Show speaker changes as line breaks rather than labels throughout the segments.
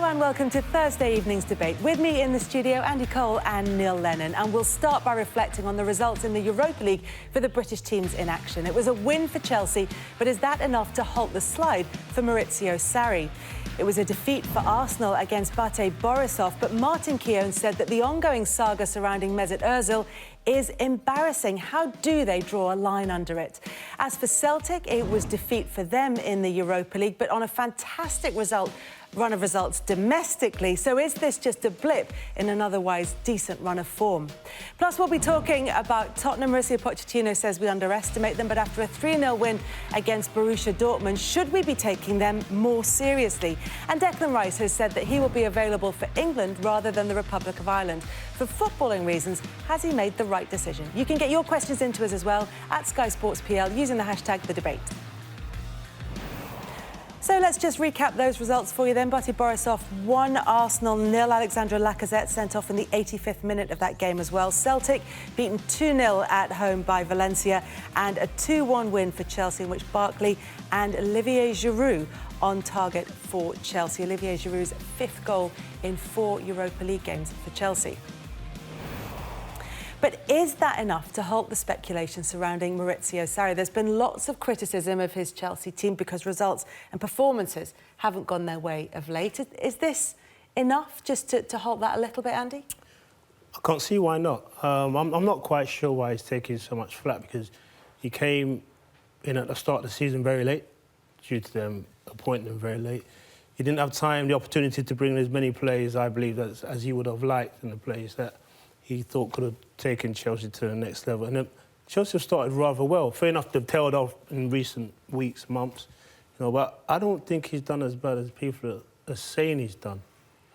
and welcome to Thursday evening's debate. With me in the studio, Andy Cole and Neil Lennon. And we'll start by reflecting on the results in the Europa League for the British teams in action. It was a win for Chelsea, but is that enough to halt the slide for Maurizio Sarri? It was a defeat for Arsenal against Bate Borisov, but Martin Keown said that the ongoing saga surrounding Mesut Ozil is embarrassing. How do they draw a line under it? As for Celtic, it was defeat for them in the Europa League, but on a fantastic run of results domestically. So is this just a blip in an otherwise decent run of form? Plus, we'll be talking about Tottenham. Mauricio Pochettino says we underestimate them, but after a 3-0 win against Borussia Dortmund, should we be taking them more seriously? And Declan Rice has said that he will be available for England rather than the Republic of Ireland. For footballing reasons, has he made the right decision? You can get your questions into us as well at Sky Sports PL using the hashtag #TheDebate. So let's just recap those results for you then. Bate Borisov 1, Arsenal 0. Alexandre Lacazette sent off in the 85th minute of that game as well. Celtic beaten 2-0 at home by Valencia, and a 2-1 win for Chelsea in which Barkley and Olivier Giroud on target for Chelsea. Olivier Giroud's 5th goal in 4 Europa League games for Chelsea. But is that enough to halt the speculation surrounding Maurizio Sarri? There's been lots of criticism of his Chelsea team because results and performances haven't gone their way of late. Is this enough just to halt that a little bit, Andy?
I can't see why not. I'm not quite sure why he's taking so much flack, because he came in at the start of the season very late due to them appointing him very late. He didn't have time, the opportunity to bring in as many players, I believe, as he would have liked, and the players that he thought could have taken Chelsea to the next level. And then Chelsea have started rather well. Fair enough, they've tailed off in recent weeks, months, but I don't think he's done as bad as people are saying he's done.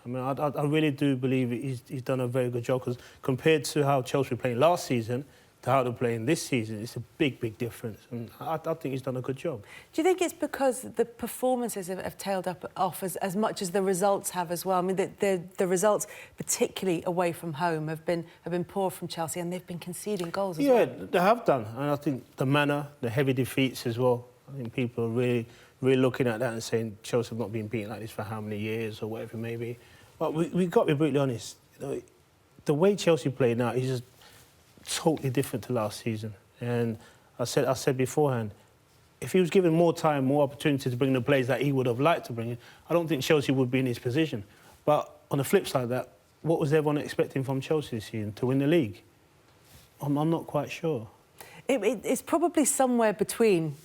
I mean, I really do believe he's done a very good job, because compared to how Chelsea were playing last season to how they're playing this season, it's a big, big difference. And I think he's done a good job. Do
you think it's because the performances have tailed off as much as the results have as well? I mean, the results, particularly away from home, have been poor from Chelsea, and they've been conceding goals as well.
Yeah, they have done. And I think the manner, the heavy defeats as well, I think people are really looking at that and saying Chelsea have not been beaten like this for how many years or whatever it may be. But we've got to be brutally honest. The way Chelsea play now is just totally different to last season. And I said beforehand, if he was given more time, more opportunity to bring the players that he would have liked to bring in, I don't think Chelsea would be in his position. But on the flip side of that, what was everyone expecting from Chelsea this season? To win the league? I'm not quite sure.
It's probably somewhere between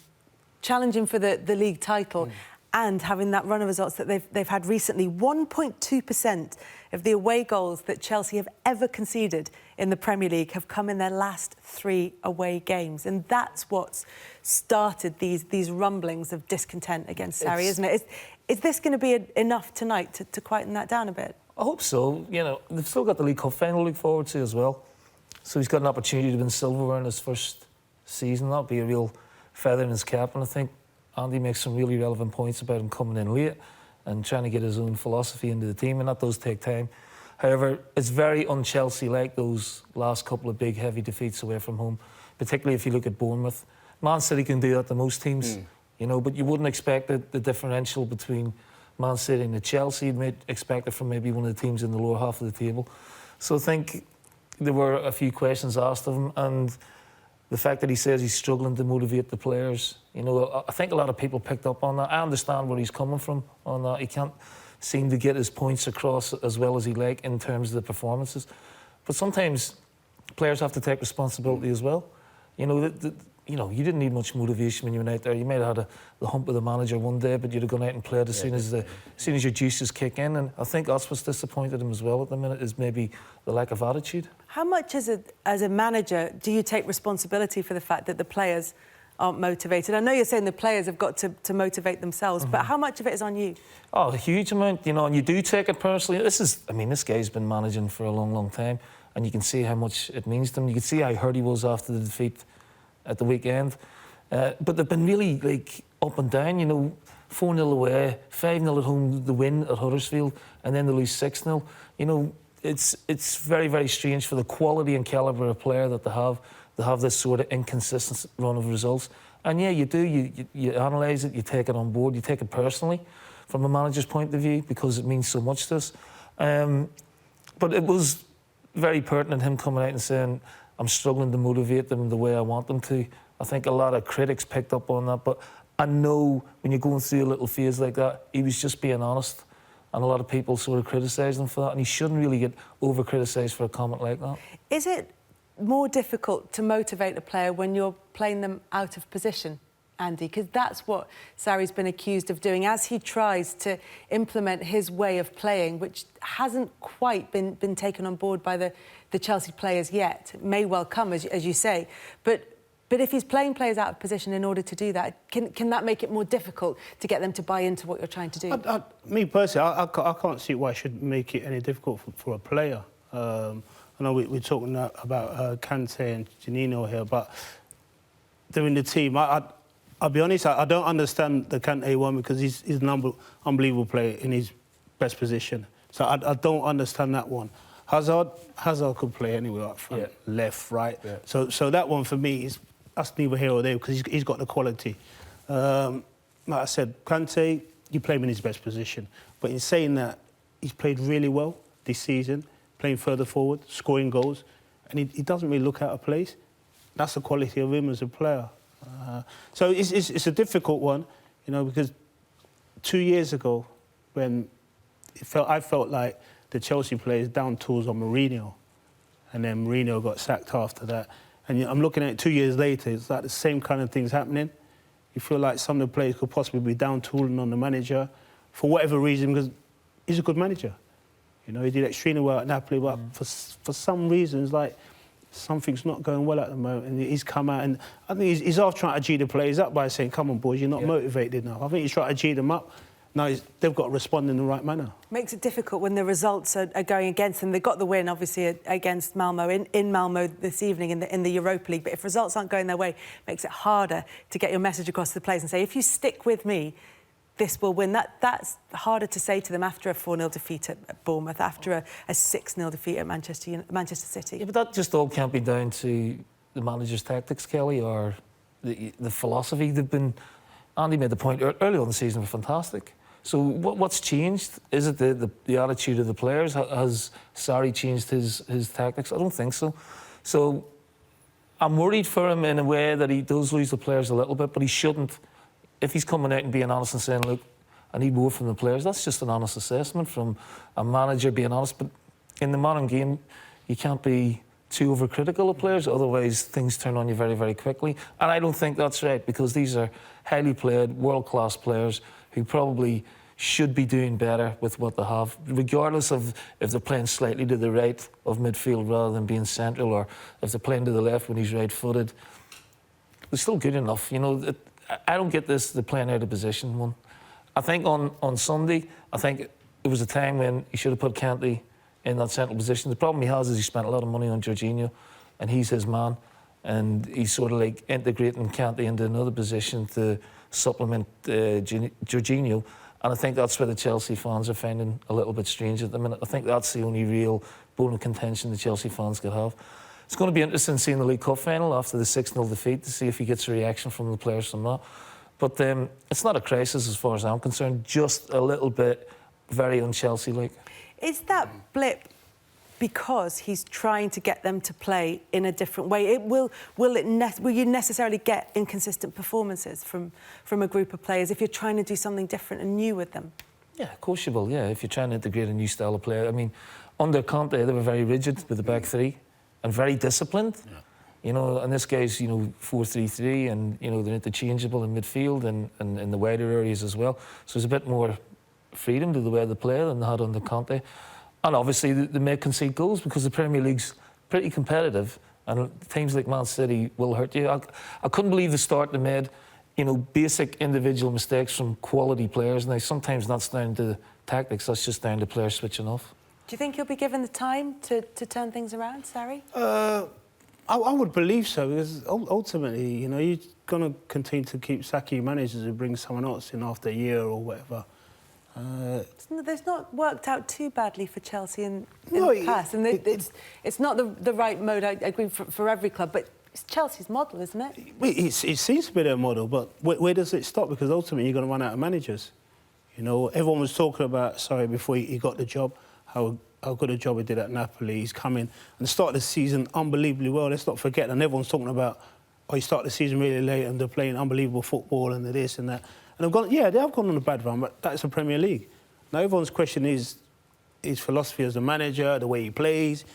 challenging for the league title and having that run of results that they've had recently. 1.2% of the away goals that Chelsea have ever conceded in the Premier League have come in their last 3 away games. And that's what's started these rumblings of discontent against Sarri, isn't it? Is this going to be enough tonight to quieten that down a bit?
I hope so. They've still got the League Cup final to look forward to as well. So he's got an opportunity to win silverware in his first season. That'll be a real feather in his cap. And I think Andy makes some really relevant points about him coming in late and trying to get his own philosophy into the team, and that does take time. However, it's very un-Chelsea-like, those last couple of big, heavy defeats away from home, particularly if you look at Bournemouth. Man City can do that to most teams, but you wouldn't expect the differential between Man City and Chelsea. You'd expect it from maybe one of the teams in the lower half of the table. So I think there were a few questions asked of him, and the fact that he says he's struggling to motivate the players, I think a lot of people picked up on that. I understand where he's coming from on that. He can't seem to get his points across as well as he like in terms of the performances. But sometimes players have to take responsibility as well. You didn't need much motivation when you went out there. You might have had the hump with the manager one day, but you'd have gone out and played as soon as your juices kick in. And I think that's what's disappointed him as well at the minute, is maybe the lack of attitude.
How much as a manager do you take responsibility for the fact that the players aren't motivated? I know you're saying the players have got to motivate themselves, but how much of it is on you?
Oh, a huge amount, and you do take it personally. This guy's been managing for a long, long time, and you can see how much it means to him. You can see how hurt he was after the defeat at the weekend. But they've been really, up and down, 4-0 away, 5-0 at home, the win at Huddersfield, and then they lose 6-0. It's very, very strange for the quality and calibre of player that they have this sort of inconsistent run of results. And yeah, you do, you analyse it, you take it on board, you take it personally. from a manager's point of view, because it means so much to us. But it was very pertinent, him coming out and saying, I'm struggling to motivate them the way I want them to. I think a lot of critics picked up on that, but I know when you're going through a little phase like that, he was just being honest. And a lot of people sort of criticised him for that, and he shouldn't really get over-criticised for a comment like that.
Is it more difficult to motivate a player when you're playing them out of position, Andy? Because that's what Sarri's been accused of doing as he tries to implement his way of playing, which hasn't quite been taken on board by the Chelsea players yet. It may well come, as you say. But if he's playing players out of position in order to do that, can that make it more difficult to get them to buy into what you're trying to do?
Me personally, I can't see why it should make it any difficult for a player. I know we're talking about Kante and Janino here, but they're in the team. I'll be honest, I don't understand the Kante one because he's an unbelievable player in his best position. So I don't understand that one. Hazard could play anywhere up front, left, right. Yeah. So that one for me that's neither here or there because he's got the quality. Like I said, Kante, you play him in his best position. But in saying that, he's played really well this season, playing further forward, scoring goals, and he doesn't really look out of place. That's the quality of him as a player. So it's a difficult one, you know, because 2 years ago, when I felt like the Chelsea players down tools on Mourinho, and then Mourinho got sacked after that. And I'm looking at it 2 years later, it's like the same kind of things happening. You feel like some of the players could possibly be down tooling on the manager for whatever reason, because he's a good manager. You know, he did extremely well at Napoli, but for some reasons, like, something's not going well at the moment. And he's come out, and I think he's off trying to G the players up by saying, come on, boys, you're not motivated enough. I think he's trying to G them up. Now they've got to respond in the right manner. Makes
it difficult when the results are going against them. They got the win, obviously, against Malmo, in Malmo this evening in the Europa League. But if results aren't going their way, it makes it harder to get your message across to the players and say, if you stick with me, this will win. That's harder to say to them after a 4-0 defeat at Bournemouth, after a 6-0 defeat at Manchester City.
Yeah, but that just all can't be down to the manager's tactics, Kelly, or the philosophy. Andy made the point early on in the season were fantastic. So what's changed? Is it the attitude of the players? Has Sarri changed his tactics? I don't think so. So I'm worried for him in a way that he does lose the players a little bit, but he shouldn't. If he's coming out and being honest and saying, look, I need more from the players, that's just an honest assessment from a manager being honest. But in the modern game, you can't be too overcritical of players, otherwise things turn on you very, very quickly. And I don't think that's right, because these are highly played, world-class players who probably should be doing better with what they have, regardless of if they're playing slightly to the right of midfield rather than being central, or if they're playing to the left when he's right-footed. They're still good enough, you know. I don't get the playing out of position one. I think on Sunday, I think it was a time when he should have put Kante in that central position. The problem he has is he spent a lot of money on Jorginho, and he's his man, and he's sort of like integrating Kante into another position to supplement Jorginho. And I think that's where the Chelsea fans are finding a little bit strange at the minute. I think that's the only real bone of contention the Chelsea fans could have. It's going to be interesting seeing the League Cup final after the 6-0 defeat to see if he gets a reaction from the players from that. But it's not a crisis as far as I'm concerned, just a little bit very un-Chelsea-like.
Is that blip because he's trying to get them to play in a different way? Will you necessarily get inconsistent performances from a group of players if you're trying to do something different and new with them?
Yeah, of course you will, yeah, if you're trying to integrate a new style of play. I mean, under Conte, they were very rigid with the back three and very disciplined. Yeah. You know, and this guy's, 4-3-3, and, they're interchangeable in midfield and in the wider areas as well. So there's a bit more freedom to the way they play than they had under Conte. And obviously they may concede goals because the Premier League's pretty competitive, and teams like Man City will hurt you. I couldn't believe the start they made, basic individual mistakes from quality players. Now, sometimes that's down to tactics, that's just down to players switching off.
Do you think he'll be given the time to turn things around, Sarri?
I would believe so, because ultimately, you're going to continue to keep sacking managers and bring someone else in after a year or whatever.
It's not worked out too badly for Chelsea in the past, and it's not the right mode, I agree, for every club, but it's Chelsea's model, isn't it?
It seems to be their model, but where does it stop? Because ultimately you're going to run out of managers. You know, everyone was talking about Sarri before he got the job, how good a job he did at Napoli. He's coming and started the season unbelievably well. Let's not forget, and everyone's talking about, oh, he started the season really late and they're playing unbelievable football and this and that. And they've gone, yeah, they have gone on a bad run, but that's the Premier League. Now everyone's question is his philosophy as a manager, the way he plays.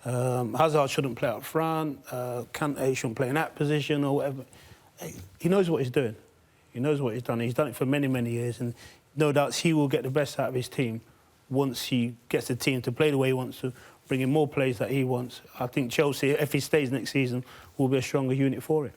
Hazard shouldn't play up front. Kante shouldn't play in that position or whatever. He knows what he's doing. He knows what he's done. He's done it for many, many years, and no doubt he will get the best out of his team once he gets the team to play the way he wants to, bring in more players that he wants. I think Chelsea, if he stays next season, will be a stronger unit for it.